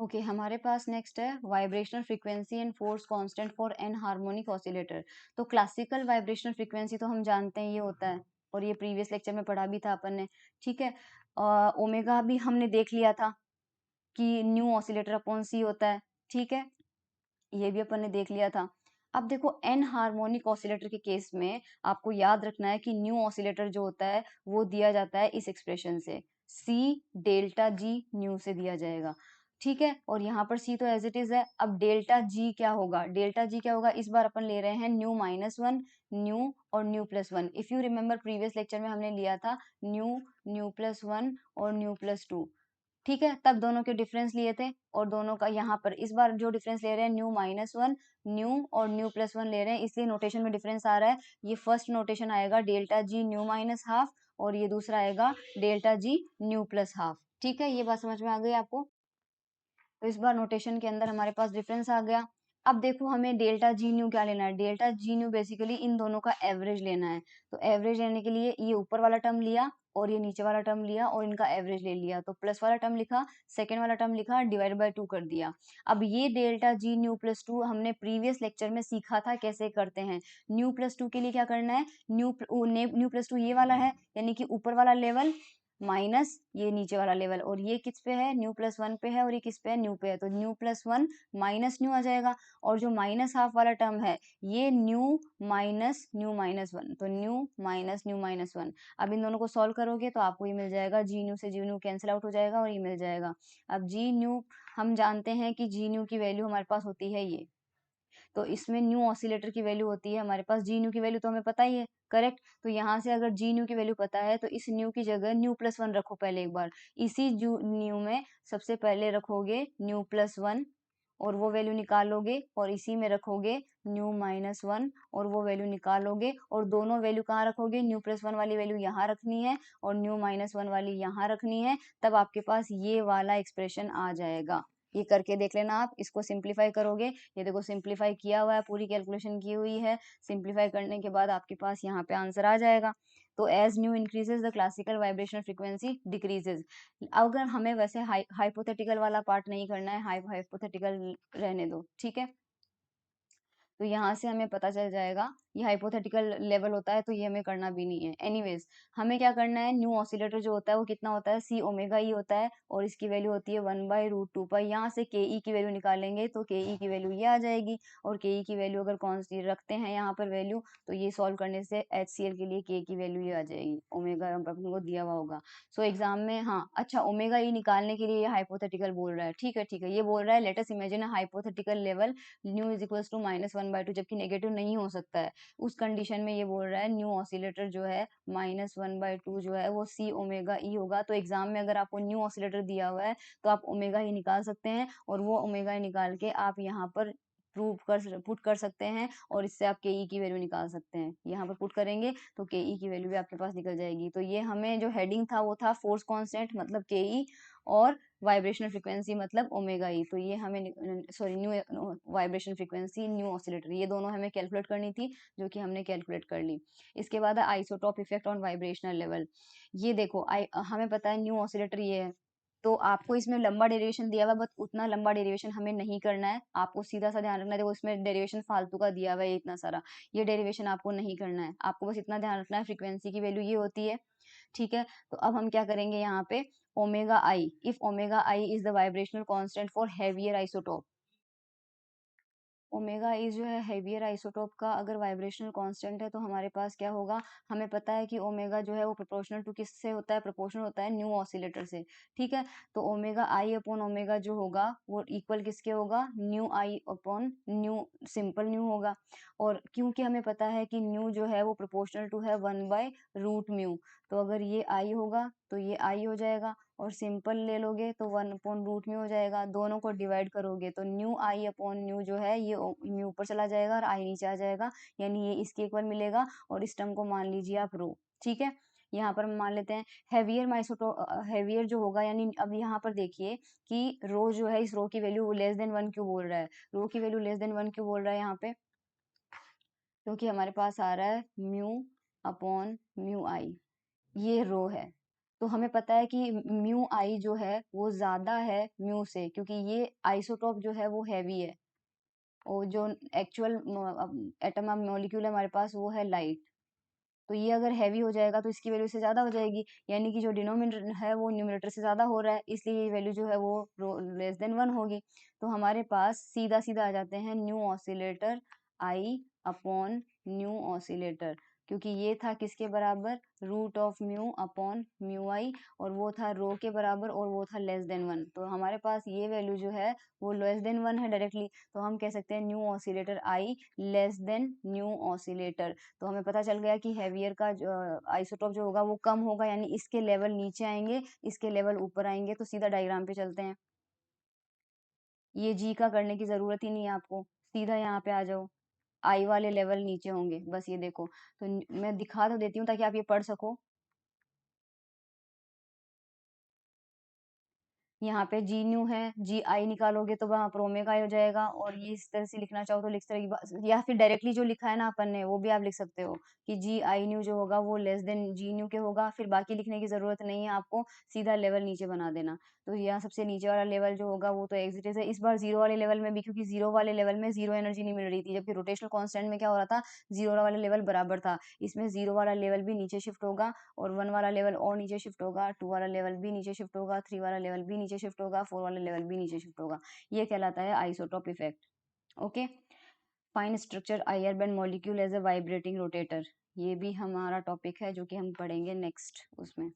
Okay हमारे पास next है vibrational frequency and force constant for anharmonic oscillator. तो क्लासिकल वाइब्रेशनल फ्रीक्वेंसी तो हम जानते हैं ये होता है, और ये प्रीवियस लेक्चर में पढ़ा भी था अपन ने। ठीक है, ओमेगा भी हमने देख लिया था कि न्यू ऑसिलेटर अपॉन सी होता है। ठीक है, ये भी अपन ने देख लिया था। अब देखो एन हार्मोनिक ऑसिलेटर के केस में आपको याद रखना है कि न्यू ऑसिलेटर जो होता है वो दिया जाता है इस एक्सप्रेशन से, सी डेल्टा जी न्यू से दिया जाएगा। ठीक है, और यहाँ पर सी तो एज इट इज है। अब डेल्टा जी क्या होगा, डेल्टा जी क्या होगा, इस बार अपन ले रहे हैं न्यू -1, न्यू और new +1। If you remember previous lecture में हमने लिया था न्यू, न्यू+1 और न्यू+2। ठीक है, तब दोनों के डिफरेंस लिए थे, और दोनों का यहाँ पर इस बार जो डिफरेंस ले रहे हैं न्यू -1, न्यू और न्यू+1 ले रहे हैं, इसलिए नोटेशन में डिफरेंस आ रहा है। ये फर्स्ट नोटेशन आएगा डेल्टा जी न्यू -1/2, और ये दूसरा आएगा डेल्टा जी न्यू +1/2। ठीक है, ये बात समझ में आ गई आपको। तो इस बार नोटेशन के अंदर हमारे पास डिफरेंस आ गया। अब देखो हमें डेल्टा जी न्यू क्या लेना है, डेल्टा जी न्यू बेसिकली इन दोनों का एवरेज लेना है। तो एवरेज लेने के लिए ये ऊपर वाला टर्म लिया और ये नीचे वाला टर्म लिया और इनका एवरेज ले लिया, तो प्लस वाला टर्म लिखा, सेकेंड वाला टर्म लिखा, डिवाइड बाय 2 कर दिया। अब ये डेल्टा जी न्यू +2 हमने प्रीवियस लेक्चर में सीखा था कैसे करते हैं। न्यू+2 के लिए क्या करना है, न्यू+2 ये वाला है, यानी कि ऊपर वाला लेवल माइनस ये नीचे वाला लेवल, और ये किस पे है, न्यू+1 पे है, और ये किस पे है, न्यू पे है, तो न्यू+1 माइनस न्यू आ जाएगा। और जो -1/2 वाला टर्म है ये न्यू माइनस न्यू -1, तो न्यू माइनस न्यू -1। अब इन दोनों को सॉल्व करोगे तो आपको ये मिल जाएगा, जी न्यू से जी न्यू कैंसिल आउट हो जाएगा और ये मिल जाएगा। अब जी न्यू हम जानते हैं कि जी न्यू की वैल्यू हमारे पास होती है ये, तो इसमें न्यू ऑसिलेटर की वैल्यू होती है हमारे पास, जी न्यू की वैल्यू तो हमें पता ही है, करेक्ट। तो यहाँ से अगर जी न्यू की वैल्यू पता है तो इस न्यू की जगह न्यू+1 रखो पहले एक बार। इसी न्यू में सबसे पहले रखोगे न्यू+1 और वो वैल्यू निकालोगे, और इसी में रखोगे न्यू -1 और वो वैल्यू निकालोगे, और दोनों वैल्यू कहाँ रखोगे, न्यू+1 वाली वैल्यू यहाँ रखनी है और न्यू -1 वाली यहाँ रखनी है, तब आपके पास ये वाला एक्सप्रेशन आ जाएगा। ये करके देख लेना आप, इसको सिंप्लीफाई करोगे, ये देखो सिंप्लीफाई किया हुआ है, पूरी कैलकुलेशन की हुई है। सिंप्लीफाई करने के बाद आपके पास यहाँ पे आंसर आ जाएगा। तो as nu increases the classical vibrational frequency decreases. अगर हमें वैसे हाइपोथेटिकल वाला पार्ट नहीं करना है, हाइपोथेटिकल रहने दो, ठीक है। तो यहाँ से हमें पता चल जाएगा, ये हाइपोथेटिकल लेवल होता है तो ये हमें करना भी नहीं है। एनीवेज हमें क्या करना है, न्यू ऑसिलेटर जो होता है वो कितना होता है, सी ओमेगा ई होता है, और इसकी वैल्यू होती है 1/√2 यहाँ से के ई की वैल्यू निकालेंगे तो के ई की वैल्यू ये आ जाएगी, और के ई की वैल्यू अगर कौन सी रखते हैं यहाँ पर वैल्यू, तो ये सॉल्व करने से एच सी एल के लिए के की वैल्यू ये आ जाएगी, ओमेगा अपन को दिया हुआ होगा। सो एग्जाम में, हाँ अच्छा, ओमेगा ई निकालने के लिए ये हाइपोथेटिकल बोल रहा है, ठीक है ठीक है, ये बोल रहा है let us imagine hypothetical level nu is equals to -1/2, जबकि नेगेटिव नहीं हो सकता है। उस कंडीशन में ये बोल रहा है न्यू ऑसिलेटर जो है -1/2 जो है वो सी ओमेगा ई होगा। तो एग्जाम में अगर आपको न्यू ऑसिलेटर दिया हुआ है तो आप ओमेगा ही निकाल सकते हैं, और वो ओमेगा ही निकाल के आप यहाँ पर प्रूव कर पुट कर सकते हैं, और इससे आप के ई की वैल्यू निकाल सकते हैं। यहाँ पर पुट करेंगे तो के ई की वैल्यू भी आपके पास निकल जाएगी। तो ये हमें जो हेडिंग था वो था फोर्स कांस्टेंट मतलब के ई, और वाइब्रेशनल फ्रीक्वेंसी मतलब ओमेगा ई। तो ये हमें sorry new vibration frequency new oscillator, ये दोनों हमें कैलकुलेट करनी थी, जो कि हमने कैलकुलेट कर ली। इसके बाद isotope effect on vibrational level. ये देखो हमें पता है न्यू ऑसिलेटर ये है, तो आपको इसमें लंबा डेरिवेशन दिया हुआ है, बस उतना लंबा डेरिवेशन हमें नहीं करना है, आपको सीधा सा ध्यान रखना है। देखो इसमें डेरिवेशन फालतू का दिया हुआ है इतना सारा, ये डेरिवेशन आपको नहीं करना है, आपको बस इतना ध्यान रखना है फ्रीक्वेंसी की वैल्यू ये होती है, ठीक है। तो अब हम क्या करेंगे यहाँ पे, omega I, if omega I is the vibrational constant for heavier isotope, omega E जो है हेवियर आइसोटोप का अगर वाइब्रेशनल कांस्टेंट है तो हमारे पास क्या होगा, हमें पता है कि ओमेगा जो है वो प्रोपोर्शनल टू किससे होता है, प्रोपोर्शनल होता है न्यू ऑसिलेटर से, ठीक है। तो ओमेगा आई अपॉन ओमेगा जो होगा वो इक्वल किसके होगा, न्यू आई अपॉन न्यू, सिंपल न्यू होगा। और क्योंकि हमें पता है कि न्यू जो है वो प्रोपोर्शनल टू है 1/√μ, तो अगर ये आई होगा तो ये आई हो जाएगा, और सिंपल ले लोगे तो 1/√μ हो जाएगा। दोनों को डिवाइड करोगे तो न्यू आई अपॉन न्यू जो है ये म्यू ऊपर चला जाएगा और आई नीचे आ जाएगा, यानी ये इसके इक्वल मिलेगा, और इस टर्म को मान लीजिए आप रो, ठीक है। यहाँ पर हम मान लेते हैं हैवियर माइसोटो हैवियर जो होगा, यानी अब यहाँ पर देखिए कि रो जो है, इस रो की वैल्यू <<1 क्यों बोल रहा है, रो की वैल्यू <<1 क्यों बोल रहा है यहाँ पे, क्योंकि हमारे पास आ रहा है म्यू अपॉन म्यू आई, ये रो है, तो हमें पता है कि म्यू आई जो है वो ज्यादा है म्यू से, क्योंकि ये आइसोटोप जो है वो हैवी है, और जो एक्चुअल एटम मॉलिक्यूल है हमारे पास वो है लाइट। तो ये अगर हैवी हो जाएगा तो इसकी वैल्यू से ज्यादा हो जाएगी, यानी कि जो डिनोमिनेटर है वो न्यूमरेटर से ज्यादा हो रहा है, इसलिए ये वैल्यू जो है वो लेस देन 1 होगी। तो हमारे पास सीधा सीधा आ जाते हैं nu oscillator I upon nu oscillator, क्योंकि ये था किसके बराबर, root of mu upon mu I, और वो था रो के बराबर, और वो था लेस देन 1। तो हमारे पास ये वैल्यू जो है वो लेस देन 1 है डायरेक्टली, तो हम कह सकते हैं न्यू ऑसिलेटर आई लेस देन न्यू ऑसिलेटर। तो हमें पता चल गया कि हैवियर का जो आइसोटोप जो होगा वो कम होगा, यानी इसके लेवल नीचे आएंगे, इसके लेवल ऊपर आएंगे। तो सीधा डायग्राम पे चलते हैं, ये जी का करने की जरूरत ही नहीं है आपको, सीधा यहाँ पे आ जाओ, आई वाले लेवल नीचे होंगे, बस ये देखो। तो मैं दिखा तो देती हूँ ताकि आप ये पढ़ सको। यहाँ पे जी न्यू है, जी आई निकालोगे तो वहां पर ओमेगा हो जाएगा, और ये इस तरह से लिखना चाहो तो लिख सकते, या फिर डायरेक्टली जो लिखा है ना अपन ने वो भी आप लिख सकते हो कि जी आई न्यू जो होगा वो लेस देन जी न्यू के होगा, फिर बाकी लिखने की जरूरत नहीं है आपको, सीधा लेवल नीचे बना देना। तो यहाँ सबसे नीचे वाला लेवल जो होगा वो तो एग्जिट है, इस बार जीरो वाले लेवल में भी, क्योंकि जीरो वाले लेवल में जीरो एनर्जी नहीं मिल रही थी, जबकि रोटेशनल कांस्टेंट में क्या हो रहा था, जीरो वाला लेवल बराबर था, इसमें जीरो वाला लेवल भी नीचे शिफ्ट होगा, और 1 वाला लेवल और नीचे शिफ्ट होगा, 2 वाला लेवल भी नीचे शिफ्ट होगा, 3 वाला लेवल भी नीचे शिफ्ट होगा, 4 वाला लेवल भी नीचे शिफ्ट होगा। ये कहलाता है isotope effect. Okay, fine structure IR band molecule as a vibrating rotator, ये भी हमारा टॉपिक है जो कि हम पढ़ेंगे नेक्स्ट उसमें।